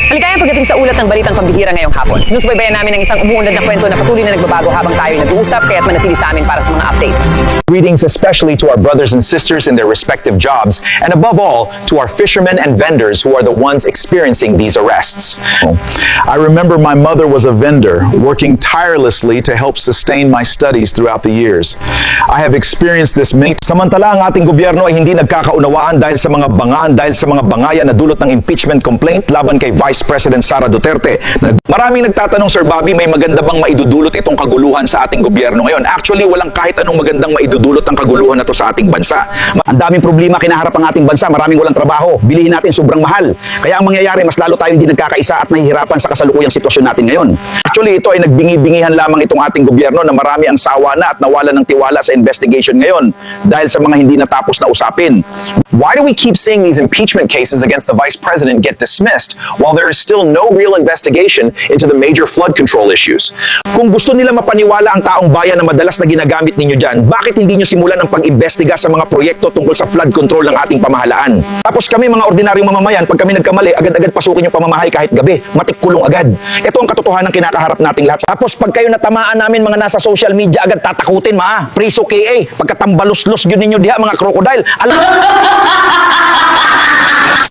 Maligayang pagdating sa ulat ng balitang pambihira ngayong hapon. Sinusubaybayan namin ang isang umuunlad na kwento na patuloy na nagbabago habang tayo nag-uusap, kaya't manatili sa amin para sa mga update. Greetings especially to our brothers and sisters in their respective jobs, and above all, to our fishermen and vendors who are the ones experiencing these arrests. I remember my mother was a vendor, working tirelessly to help sustain my studies throughout the years. I have experienced this many. Samantala, ang ating gobyerno ay hindi nagkakaunawaan dahil sa mga bangaya na dulot ng impeachment complaint laban kay Vice President Sara Duterte. Maraming nagtatanong, Sir Bobby, may maganda bang maidudulot itong kaguluhan sa ating gobyerno ngayon? Actually, walang kahit anong magandang maidudulot ang kaguluhan na to sa ating bansa. Ang daming problema kinaharap ang ating bansa, maraming walang trabaho, bilihin natin sobrang mahal. Kaya ang mangyayari, mas lalo tayong hindi nagkakaisa at nahihirapan sa kasalukuyang sitwasyon natin ngayon. Actually, ito ay nagbingi-bingihan lamang itong ating gobyerno na marami ang sawa na at nawala ng tiwala sa investigation ngayon dahil sa mga hindi natapos na usapin. Why do we keep seeing these impeachment cases against the Vice President get dismissed while there is still no real investigation into the major flood control issues? Kung gusto nila mapaniwala ang taong bayan na madalas na ginagamit ninyo dyan, bakit hindi nyo simulan ang pag-imbestiga sa mga proyekto tungkol sa flood control ng ating pamahalaan? Tapos kami mga ordinaryong mamamayan, pag kami nagkamali, agad-agad pasukin yung pamamahay kahit gabi, matikkulong agad. Ito ang katotohanan kinakaharap nating lahat. Tapos pag kayo natamaan namin mga nasa social media, agad tatakutin, priso KA, pagkatambalos-los yun ninyo diha mga crocodile.